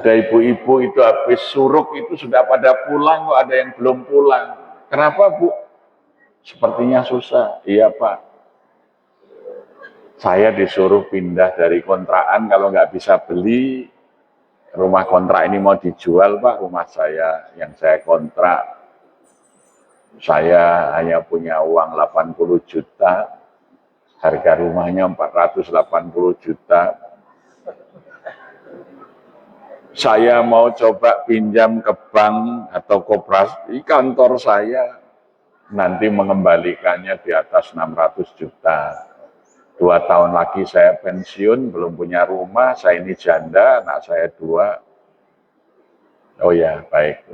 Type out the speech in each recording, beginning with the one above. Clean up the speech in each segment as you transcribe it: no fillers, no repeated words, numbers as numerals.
Ada ibu-ibu itu habis suruk itu sudah pada pulang, kok ada yang belum pulang. Kenapa, Bu? Sepertinya susah. Iya, Pak. Saya disuruh pindah dari kontrakan, kalau nggak bisa beli, rumah kontrak ini mau dijual, Pak, rumah saya yang saya kontrak. Saya hanya punya uang 80 juta, harga rumahnya 480 juta. Saya mau coba pinjam ke bank atau koperasi kantor saya, nanti mengembalikannya di atas 600 juta. 2 tahun lagi saya pensiun, belum punya rumah, saya ini janda, anak saya 2. Oh ya, baik.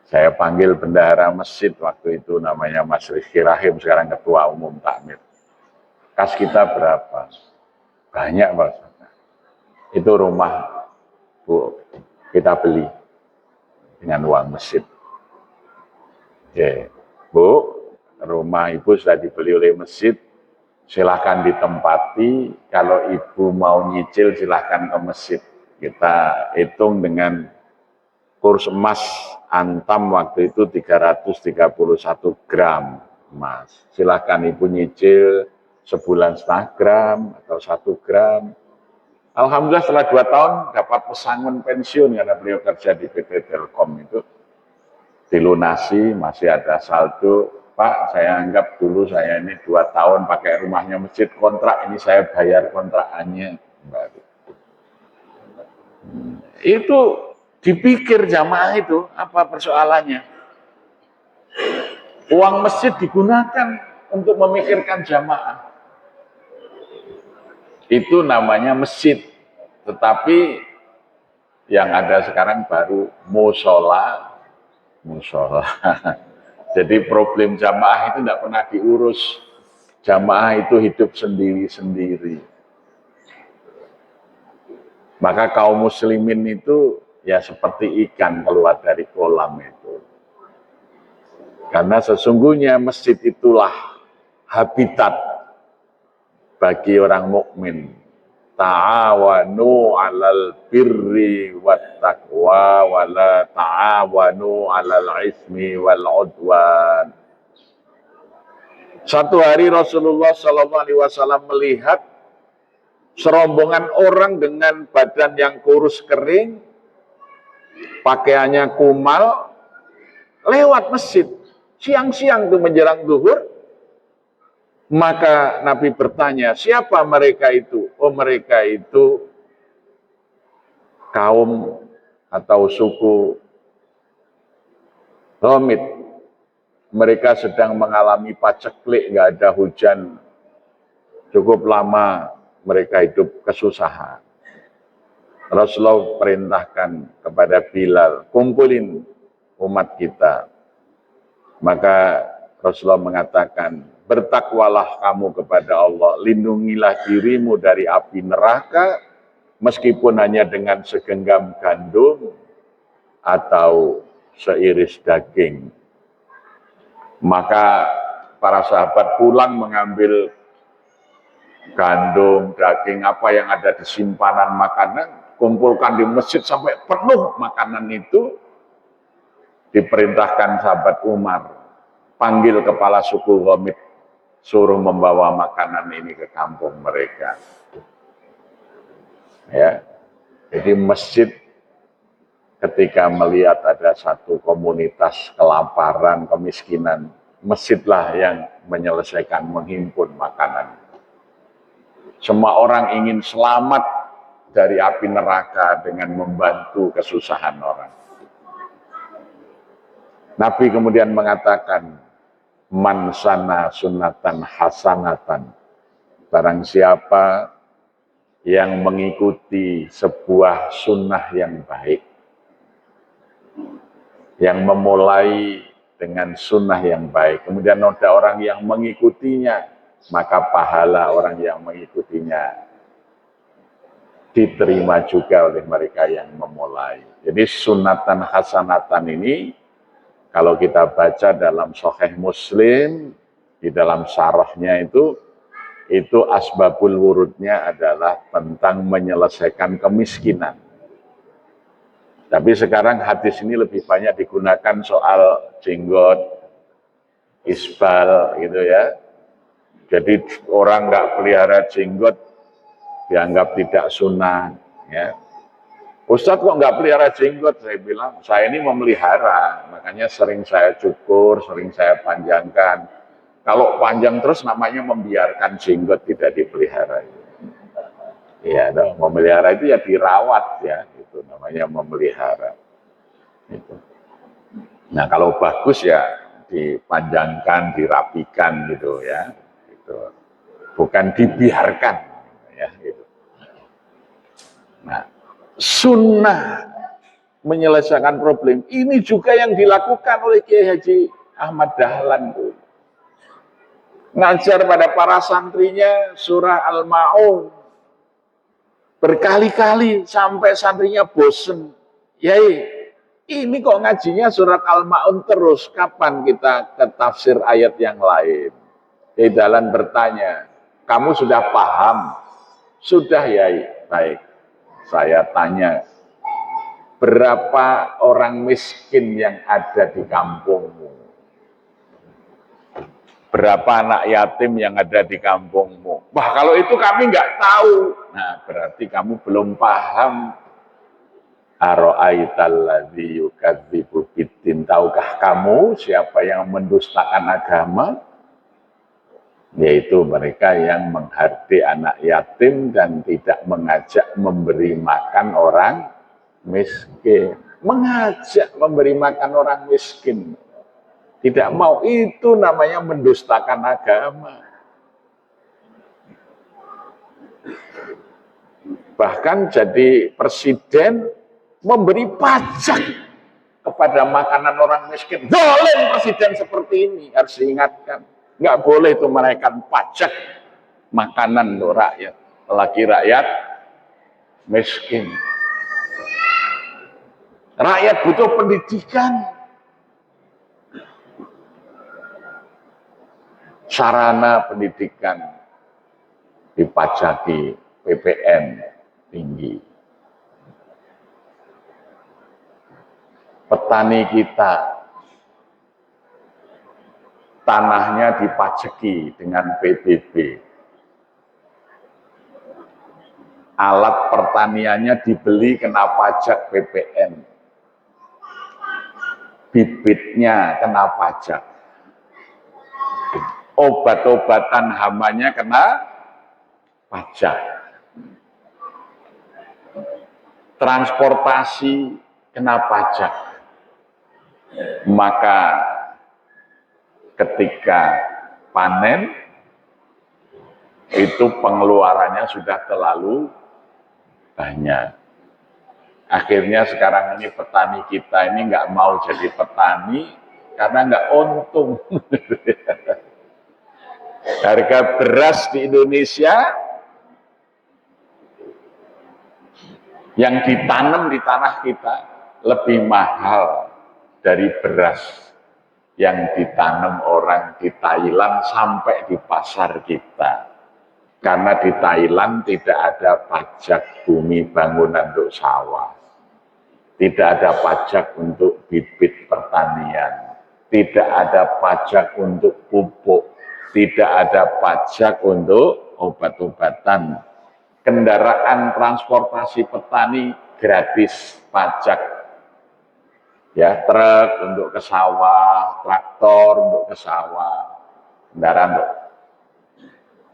Saya panggil bendahara masjid waktu itu, namanya Mas Rizky Rahim, sekarang Ketua Umum Takmir. Kas kita berapa? Banyak, Pak. Itu rumah, Bu, kita beli dengan uang masjid. Oke, Bu, rumah Ibu sudah dibeli oleh masjid, silahkan ditempati. Kalau Ibu mau nyicil, silahkan ke masjid. Kita hitung dengan kurs emas Antam waktu itu 331 gram emas. Silahkan Ibu nyicil sebulan setengah gram atau 1 gram. Alhamdulillah setelah 2 tahun dapat pesangon pensiun karena beliau kerja di PT Telkom itu. Dilunasi, masih ada saldo. Pak, saya anggap dulu saya ini 2 tahun pakai rumahnya masjid, kontrak ini saya bayar kontrakannya. Itu dipikir jamaah itu, apa persoalannya? Uang masjid digunakan untuk memikirkan jamaah. Itu namanya masjid. Tetapi yang ada sekarang baru musola. Jadi problem jamaah itu tidak pernah diurus. Jamaah itu hidup sendiri-sendiri. Maka kaum muslimin itu ya seperti ikan keluar dari kolam itu. Karena sesungguhnya masjid itulah habitat bagi orang mukmin. Ta'awanu 'alal birri wat taqwa wa la ta'awanu 'alal ismi wal 'udwan. Satu hari Rasulullah SAW melihat serombongan orang dengan badan yang kurus kering, pakaiannya kumal, lewat masjid. Siang-siang itu menjelang zuhur, maka Nabi bertanya, siapa mereka itu? Oh, mereka itu kaum atau suku Ghamid. Mereka sedang mengalami paceklik, nggak ada hujan. Cukup lama mereka hidup kesusahan. Rasulullah perintahkan kepada Bilal, kumpulin umat kita. Maka Rasulullah mengatakan, bertakwalah kamu kepada Allah, lindungilah dirimu dari api neraka, meskipun hanya dengan segenggam gandum atau seiris daging. Maka para sahabat pulang mengambil gandum, daging, apa yang ada di simpanan makanan, kumpulkan di masjid sampai penuh makanan itu. Diperintahkan sahabat Umar, panggil kepala suku Ghamid, suruh membawa makanan ini ke kampung mereka. Ya, jadi masjid ketika melihat ada satu komunitas kelaparan, kemiskinan, masjidlah yang menyelesaikan, menghimpun makanan. Semua orang ingin selamat dari api neraka dengan membantu kesusahan orang. Nabi kemudian mengatakan, man sana sunatan hasanatan. Barang siapa yang mengikuti sebuah sunnah yang baik, yang memulai dengan sunnah yang baik, kemudian ada orang yang mengikutinya, maka pahala orang yang mengikutinya diterima juga oleh mereka yang memulai. Jadi sunatan hasanatan ini, kalau kita baca dalam Sahih Muslim, di dalam syarahnya itu asbabul wurudnya adalah tentang menyelesaikan kemiskinan. Tapi sekarang hadis ini lebih banyak digunakan soal jenggot, isbal gitu ya. Jadi orang nggak pelihara jenggot dianggap tidak sunnah. Ya. Ustadz kok nggak pelihara jenggot? Saya bilang, saya ini memelihara. Makanya sering saya cukur, sering saya panjangkan. Kalau panjang terus namanya membiarkan jenggot, tidak dipelihara. Ya, memelihara itu ya dirawat ya, itu namanya memelihara. Itu. Nah kalau bagus ya dipanjangkan, dirapikan gitu ya, gitu. Bukan dibiarkan ya. Gitu. Nah, sunnah menyelesaikan problem ini juga yang dilakukan oleh Kiai Haji Ahmad Dahlan tuh. Ngajar pada para santrinya surah Al-Ma'un berkali-kali sampai santrinya bosen. Yai, ini kok ngajinya surat Al-Ma'un terus, kapan kita ke tafsir ayat yang lain? Kiai Dahlan bertanya, kamu sudah paham? Sudah Yai, baik. Saya tanya, berapa orang miskin yang ada di kampungmu? Berapa anak yatim yang ada di kampungmu? Wah, kalau itu kami nggak tahu. Nah, berarti kamu belum paham. Ara'aital ladzi yukadzibu biddin. Tahukah kamu siapa yang mendustakan agama? Yaitu mereka yang menghardi anak yatim dan tidak mengajak memberi makan orang miskin. Mengajak memberi makan orang miskin. Tidak mau, itu namanya mendustakan agama. Bahkan jadi presiden memberi pajak kepada makanan orang miskin. Zalim presiden seperti ini, harus diingatkan. Nggak boleh itu menaikkan pajak makanan untuk rakyat. Apalagi rakyat miskin. Rakyat butuh pendidikan. Sarana pendidikan dipajaki PPN tinggi. Petani kita tanahnya dipajaki dengan PBB. Alat pertaniannya dibeli kena pajak PPN. Bibitnya kena pajak. Obat-obatan hamanya kena pajak. Transportasi kena pajak. Maka ketika panen itu pengeluarannya sudah terlalu banyak. Akhirnya sekarang ini petani kita ini nggak mau jadi petani karena nggak untung. Harga beras di Indonesia yang ditanam di tanah kita lebih mahal dari beras yang ditanam orang di Thailand sampai di pasar kita. Karena di Thailand tidak ada pajak bumi bangunan untuk sawah. Tidak ada pajak untuk bibit pertanian. Tidak ada pajak untuk pupuk. Tidak ada pajak untuk obat-obatan. Kendaraan transportasi petani gratis pajak. Ya, truk untuk ke sawah, traktor untuk ke sawah, kendaraan untuk.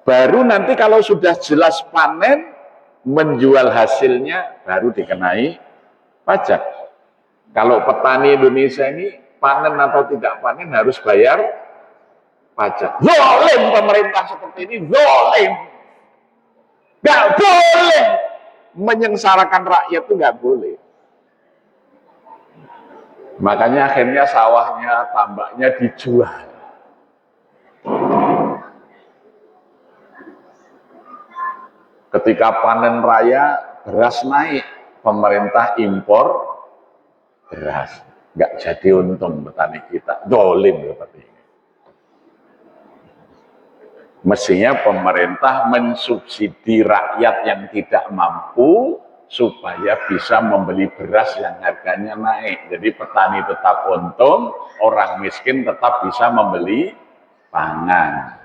Baru nanti kalau sudah jelas panen, menjual hasilnya baru dikenai pajak. Kalau petani Indonesia ini panen atau tidak panen harus bayar pajak. Zalim pemerintah seperti ini, zalim. Nggak boleh menyengsarakan rakyat, itu nggak boleh. Makanya akhirnya sawahnya, tambaknya dijual. Ketika panen raya, beras naik, pemerintah impor beras. Nggak jadi untung petani kita, zalim seperti ini. Mestinya pemerintah mensubsidi rakyat yang tidak mampu supaya bisa membeli beras yang harganya naik. Jadi petani tetap untung, orang miskin tetap bisa membeli pangan.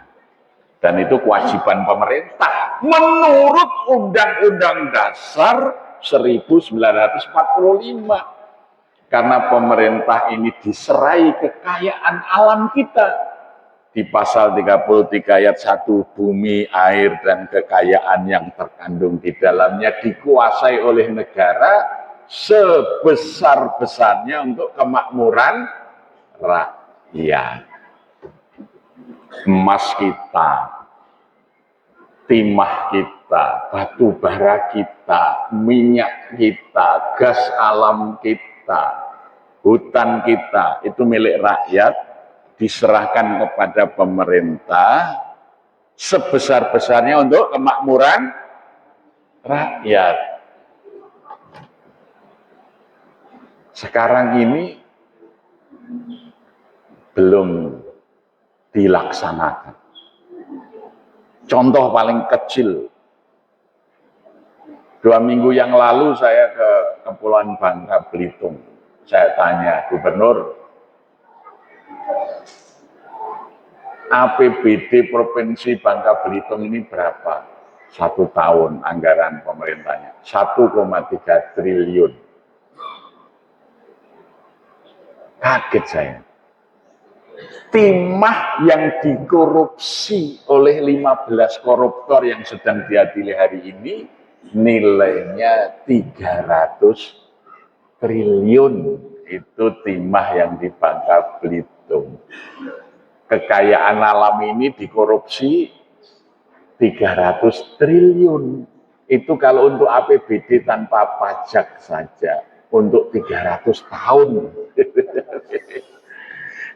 Dan itu kewajiban pemerintah menurut Undang-Undang Dasar 1945. Karena pemerintah ini diserai kekayaan alam kita. Di pasal 33 ayat 1, bumi, air, dan kekayaan yang terkandung di dalamnya dikuasai oleh negara sebesar-besarnya untuk kemakmuran rakyat. Emas kita, timah kita, batu bara kita, minyak kita, gas alam kita, hutan kita, itu milik rakyat, diserahkan kepada pemerintah sebesar-besarnya untuk kemakmuran rakyat. Sekarang ini belum dilaksanakan. Contoh paling kecil, 2 minggu yang lalu saya ke Kepulauan Bangka Belitung. Saya tanya, Gubernur, APBD Provinsi Bangka Belitung ini berapa? 1 tahun anggaran pemerintahnya, 1,3 triliun. Kaget saya. Timah yang dikorupsi oleh 15 koruptor yang sedang diadili hari ini, nilainya 300 triliun. Itu timah yang di Bangka Belitung. Kekayaan alam ini dikorupsi 300 triliun. Itu kalau untuk APBD tanpa pajak saja, untuk 300 tahun.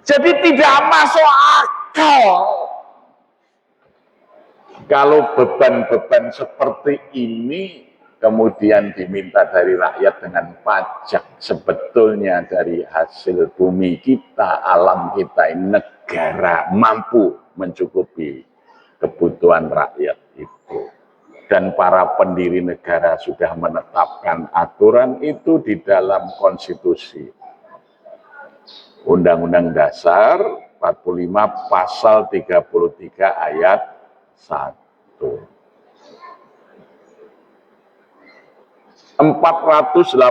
Jadi tidak masuk akal. Kalau beban-beban seperti ini kemudian diminta dari rakyat dengan pajak, sebetulnya dari hasil bumi kita, alam kita, negara mampu mencukupi kebutuhan rakyat itu. Dan para pendiri negara sudah menetapkan aturan itu di dalam konstitusi. Undang-Undang Dasar 45 pasal 33 ayat 1. 490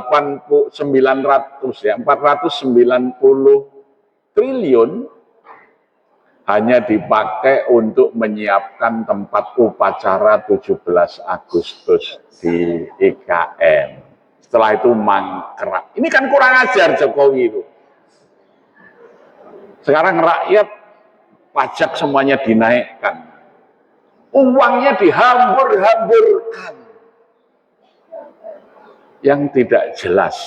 triliun hanya dipakai untuk menyiapkan tempat upacara 17 Agustus di IKN. Setelah itu mangkrak. Ini kan kurang ajar Jokowi itu. Sekarang rakyat pajak semuanya dinaikkan. Uangnya dihambur-hamburkan. Yang tidak jelas.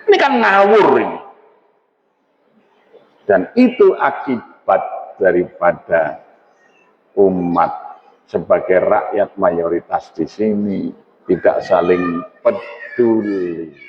Ini kan ngawur ini. Dan itu akibat daripada umat sebagai rakyat mayoritas di sini tidak saling peduli.